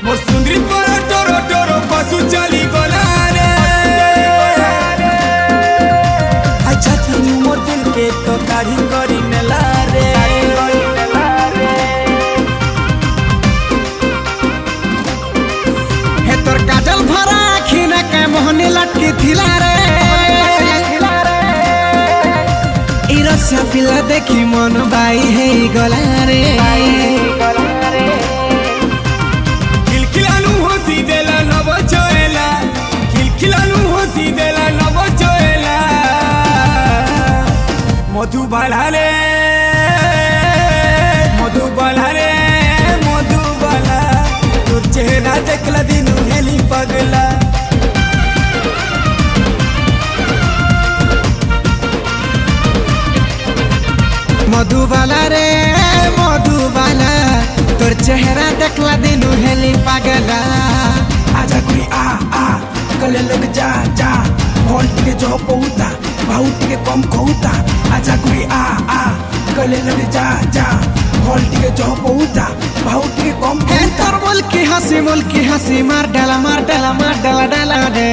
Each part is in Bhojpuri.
मोर सुंदरी पर टोरो टोरो पशु चली गला रे अच्छा तीनू मोर दिल के तो काढ़ी करी नेला रे हे तोर काजल भरा आखिना के मोहनी लटकी थिला रे इरस्या पिला देखी मन बाई हे गला रे खिलखिलानु हंसी देला नव चोएला खिलखिलानु हंसी देला नव चोएला मधुबाला रे मधुबाला तोर चेहरा देखला दिनु हेली पगला मधुबाला रे मधुबाला तोर चेहरा देखला दिनु हेली पागला आजा गुरी आ कले लग जा जा भोल के जो पहुता भाऊ के कम कहूता आजा गुरी आ कले लग जा जा भोल के जो पहुता भाऊ के कम हे तोर मुल की हंसी मार डाला डाला रे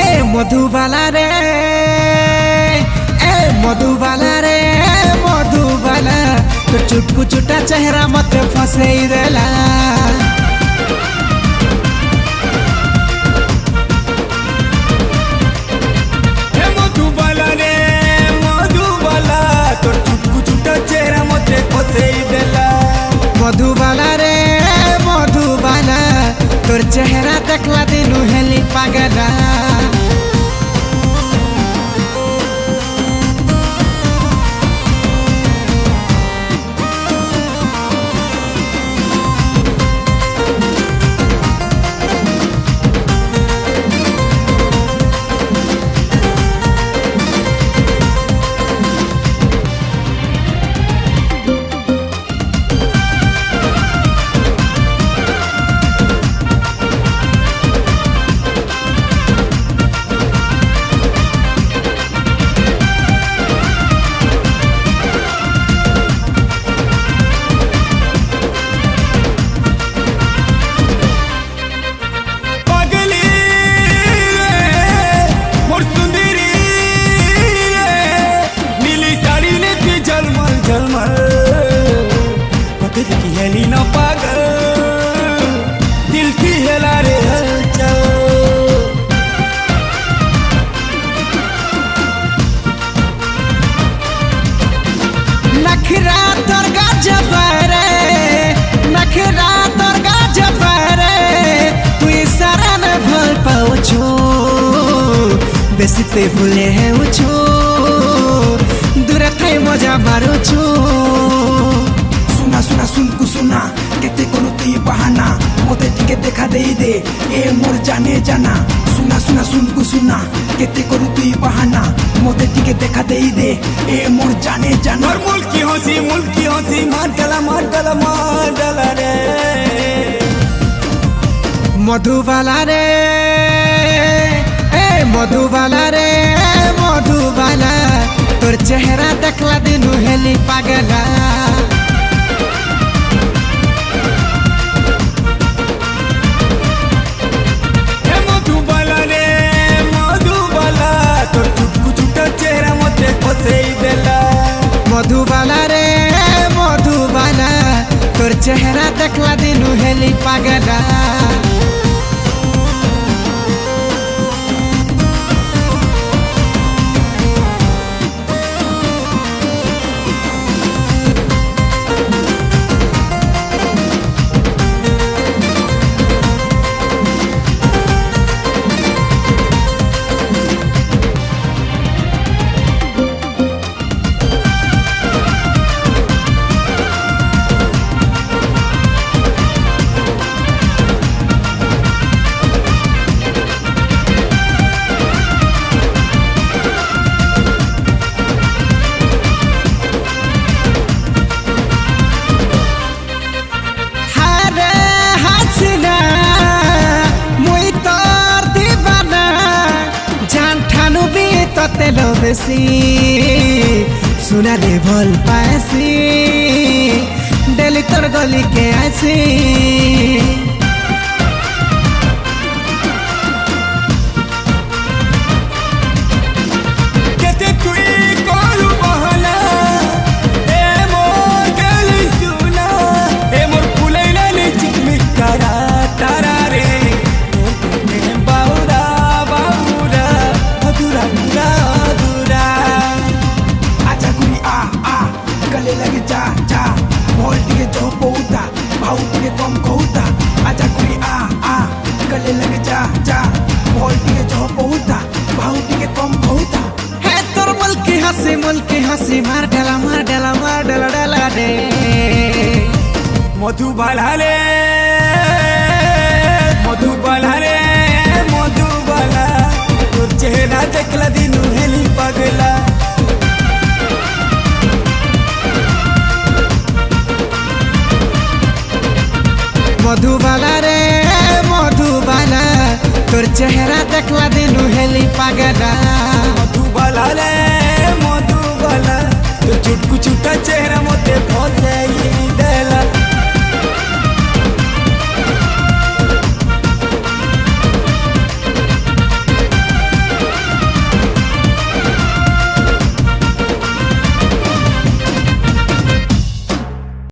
ए मधुबाला रे मधुबाला रे मधुबाला तो चुटकू चुटा चेहरा मत फसे देला मधुबाला रे मधुबाला तो चुटकू चुटा चेहरा मत फसे देला मधुबाला रे मधुबाला तोर चेहरा देखला दिनु हेली पागला हेली न पागल दिल की हेला रे हलचल नखरा तोर गजब रे नखरा तोर गजब रे तू इशारा न भल पाओ छो बेसी ते भूले है उछो दूर थाई मजा मारो छो सुना सुन कु सुना केते कोनो तुई बहाना मोते टिके देखा दे ए मोर जाने जाना सुना सुन कु सुना केते कोनो तुई बहाना मोते टिके देखा दे ए मोर जाने जाना और मुल्की हंसी मार डाला रे मधुबाला रे मधुबाला रे मधुबाला तोर चेहरा देखला दिनु हेली पागला मधुबाला रे मधुबाला तोर चेहरा देखला दिनु हेली पागला तेलो बेसी सुना रे भल पासी डेली तोर गली के आसी गले लगे जा जा बोल टिके जो पोता भाव टिके कम कहता आजा कुड़ी आ गले लगे जा जा बोल टिके जो पोता भाव टिके कम कहता है तोर मुल्की हंसी मार डाला डाला दे मधुबाला रे मधुबाला तोर चेहरा देखला दिनु हेली पगला मधुबाला रे मधुबाला तोर चेहरा देखला दिनु हेली पागला मधुबाला रे मधुबाला तोर छुटकू छुटा चेहरा मोते फसाई